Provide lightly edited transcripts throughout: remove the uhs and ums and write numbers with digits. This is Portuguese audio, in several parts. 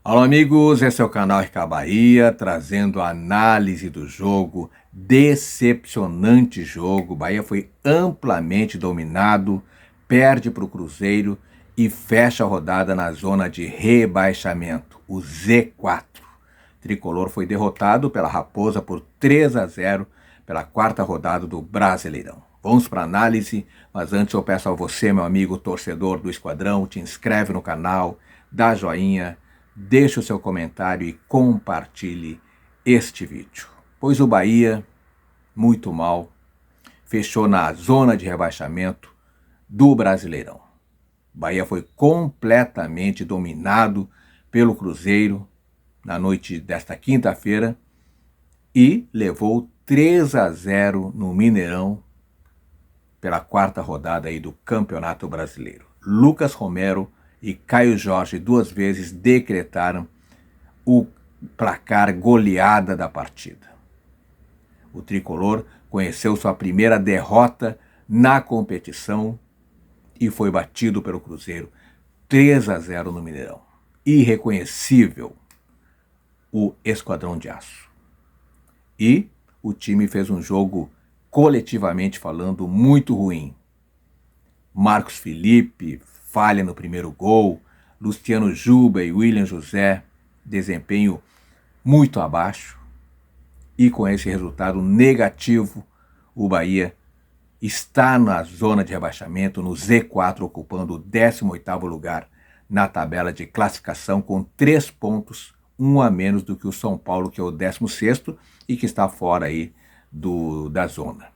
Olá amigos, esse é o canal RK Bahia, trazendo a análise do jogo, decepcionante jogo. Bahia foi amplamente dominado, perde para o Cruzeiro e fecha a rodada na zona de rebaixamento, o Z4. Tricolor foi derrotado pela Raposa por 3-0 pela quarta rodada do Brasileirão. Vamos para a análise, mas antes eu peço a você, meu amigo torcedor do Esquadrão, te inscreve no canal, dá joinha, deixe o seu comentário e compartilhe este vídeo. Pois o Bahia, muito mal, fechou na zona de rebaixamento do Brasileirão. O Bahia foi completamente dominado pelo Cruzeiro na noite desta quinta-feira e levou 3-0 no Mineirão pela quarta rodada aí do Campeonato Brasileiro. Lucas Romero e Caio Jorge duas vezes decretaram o placar goleada da partida. O tricolor conheceu sua primeira derrota na competição e foi batido pelo Cruzeiro 3-0 no Mineirão. Irreconhecível o Esquadrão de Aço. E o time fez um jogo, coletivamente falando, muito ruim. Marcos Felipe falha no primeiro gol, Luciano Juba e William José, desempenho muito abaixo. E com esse resultado negativo, o Bahia está na zona de rebaixamento, no Z4, ocupando o 18º lugar na tabela de classificação, com 3 pontos, um a menos do que o São Paulo, que é o 16º e que está fora aí da zona.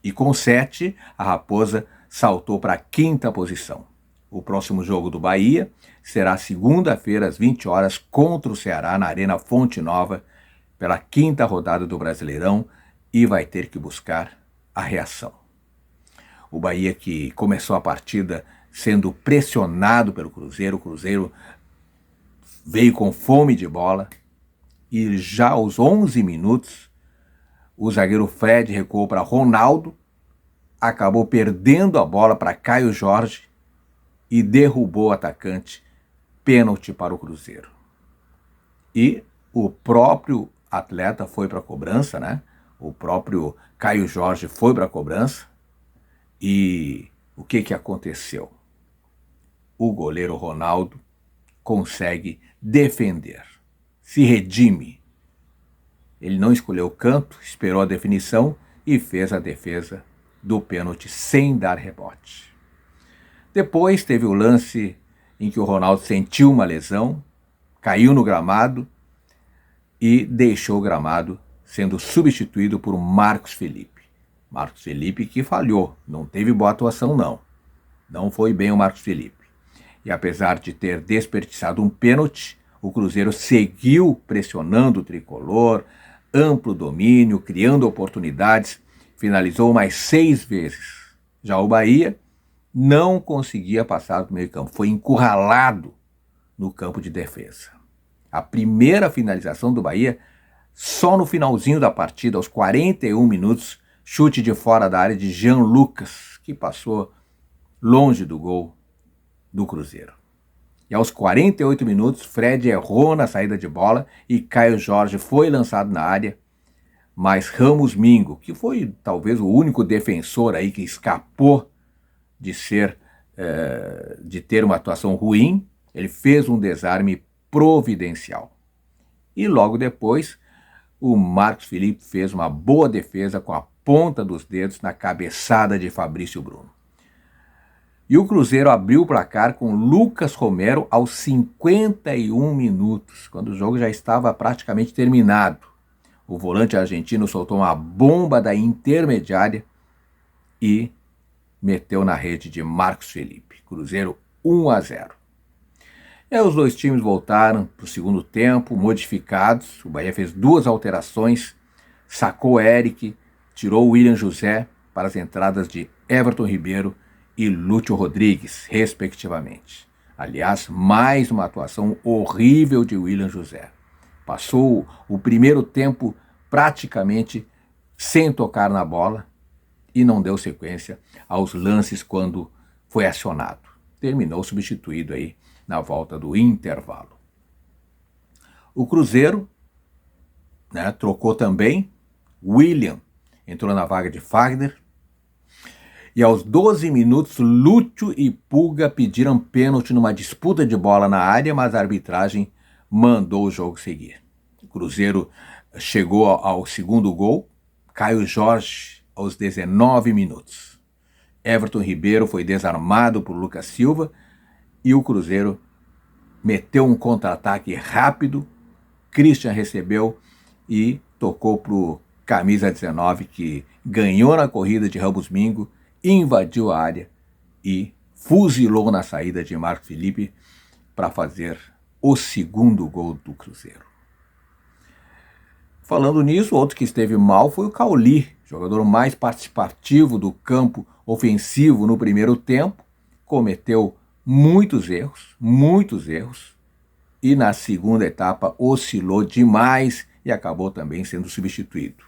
E com 7, a Raposa saltou para a 5ª posição. O próximo jogo do Bahia será segunda-feira, às 20 horas, contra o Ceará, na Arena Fonte Nova, pela 5ª rodada do Brasileirão, e vai ter que buscar a reação. O Bahia, que começou a partida sendo pressionado pelo Cruzeiro, o Cruzeiro veio com fome de bola, e já aos 11 minutos, o zagueiro Fred recuou para Ronaldo, acabou perdendo a bola para Caio Jorge e derrubou o atacante, pênalti para o Cruzeiro. E o próprio atleta foi para a cobrança, né? O próprio Caio Jorge foi para a cobrança. E o que aconteceu? O goleiro Ronaldo consegue defender, se redime. Ele não escolheu o canto, esperou a definição e fez a defesa do pênalti sem dar rebote. Depois teve o lance em que o Ronaldo sentiu uma lesão, caiu no gramado e deixou o gramado, sendo substituído por Marcos Felipe. Marcos Felipe que falhou, não teve boa atuação não. Não foi bem o Marcos Felipe. E apesar de ter desperdiçado um pênalti, o Cruzeiro seguiu pressionando o tricolor, amplo domínio, criando oportunidades, finalizou mais 6 vezes. Já o Bahia não conseguia passar do meio campo, foi encurralado no campo de defesa. A primeira finalização do Bahia, só no finalzinho da partida, aos 41 minutos, chute de fora da área de Jean Lucas, que passou longe do gol do Cruzeiro. E aos 48 minutos, Fred errou na saída de bola e Caio Jorge foi lançado na área, mas Ramos Mingo, que foi talvez o único defensor aí que escapou de ter uma atuação ruim, ele fez um desarme providencial. E logo depois, o Marcos Felipe fez uma boa defesa com a ponta dos dedos na cabeçada de Fabrício Bruno. E o Cruzeiro abriu o placar com Lucas Romero aos 51 minutos, quando o jogo já estava praticamente terminado. O volante argentino soltou uma bomba da intermediária e meteu na rede de Marcos Felipe. Cruzeiro 1-0. E aí os dois times voltaram para o segundo tempo, modificados. O Bahia fez 2 alterações, sacou Eric, tirou o William José para as entradas de Everton Ribeiro e Lúcio Rodrigues, respectivamente. Aliás, mais uma atuação horrível de William José. Passou o primeiro tempo praticamente sem tocar na bola e não deu sequência aos lances quando foi acionado. Terminou substituído aí na volta do intervalo. O Cruzeiro, né, trocou também. William entrou na vaga de Fagner. E aos 12 minutos, Lúcio e Pulga pediram pênalti numa disputa de bola na área, mas a arbitragem mandou o jogo seguir. O Cruzeiro chegou ao segundo gol, Caio Jorge aos 19 minutos. Everton Ribeiro foi desarmado por Lucas Silva e o Cruzeiro meteu um contra-ataque rápido. Christian recebeu e tocou para o camisa 19, que ganhou na corrida de Ramos Mingo, invadiu a área e fuzilou na saída de Marcos Felipe para fazer o segundo gol do Cruzeiro. Falando nisso, outro que esteve mal foi o Cauli, jogador mais participativo do campo ofensivo no primeiro tempo, cometeu muitos erros, e na segunda etapa oscilou demais e acabou também sendo substituído.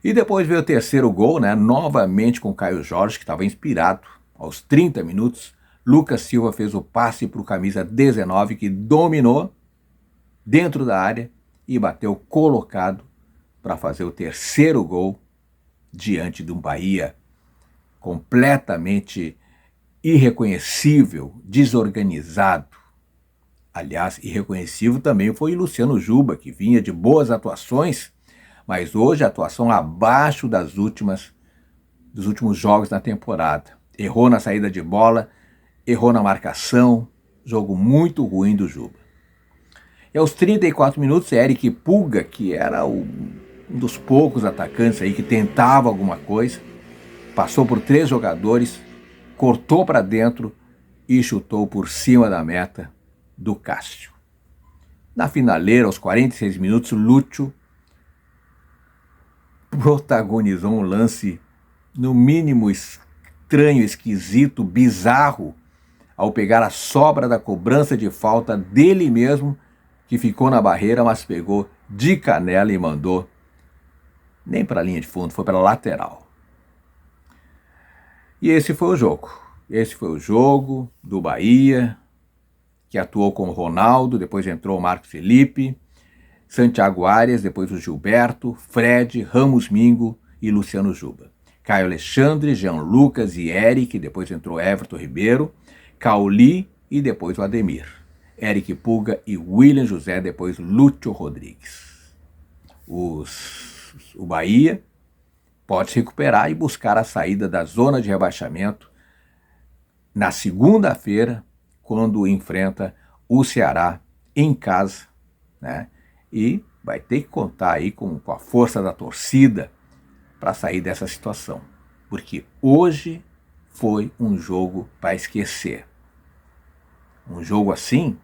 E depois veio o terceiro gol, né? Novamente com Caio Jorge, que estava inspirado. Aos 30 minutos, Lucas Silva fez o passe para o camisa 19, que dominou dentro da área e bateu colocado para fazer o terceiro gol diante de um Bahia completamente irreconhecível, desorganizado. Aliás, irreconhecível também foi Luciano Juba, que vinha de boas atuações, mas hoje a atuação abaixo dos últimos jogos da temporada. Errou na saída de bola, errou na marcação, jogo muito ruim do Juba. E aos 34 minutos, Eric Pulga, que era um dos poucos atacantes aí que tentava alguma coisa, passou por 3 jogadores, cortou para dentro e chutou por cima da meta do Cássio. Na finaleira, aos 46 minutos, Lúcio protagonizou um lance no mínimo estranho, esquisito, bizarro, ao pegar a sobra da cobrança de falta dele mesmo, que ficou na barreira, mas pegou de canela e mandou nem para a linha de fundo, foi para a lateral. E esse foi o jogo. Esse foi o jogo do Bahia, que atuou com o Ronaldo, depois entrou o Marcos Felipe, Santiago Arias, depois o Gilberto, Fred, Ramos Mingo e Luciano Juba. Caio Alexandre, Jean Lucas e Eric, depois entrou Everton Ribeiro, Cauli e depois o Ademir. Eric Pulga e William José, depois Lúcio Rodrigues. O Bahia pode se recuperar e buscar a saída da zona de rebaixamento na segunda-feira, quando enfrenta o Ceará em casa, né? E vai ter que contar aí com a força da torcida para sair dessa situação, porque hoje foi um jogo para esquecer. Um jogo assim,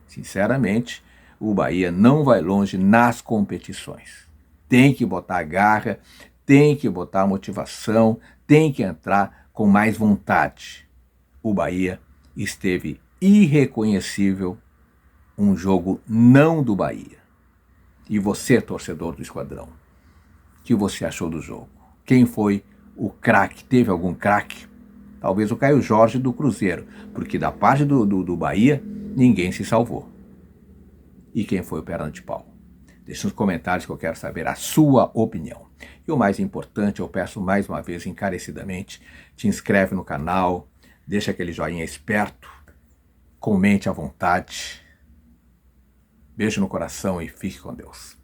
sinceramente, o Bahia não vai longe nas competições. Tem que botar garra, tem que botar motivação, tem que entrar com mais vontade. O Bahia esteve irreconhecível, um jogo não do Bahia. E você, torcedor do Esquadrão, o que você achou do jogo? Quem foi o craque? Teve algum craque? Talvez o Caio Jorge do Cruzeiro, porque da parte do Bahia, ninguém se salvou. E quem foi o perna de pau? Deixe nos comentários que eu quero saber a sua opinião. E o mais importante, eu peço mais uma vez encarecidamente, te inscreve no canal, deixa aquele joinha esperto, comente à vontade. Beijo no coração e fique com Deus.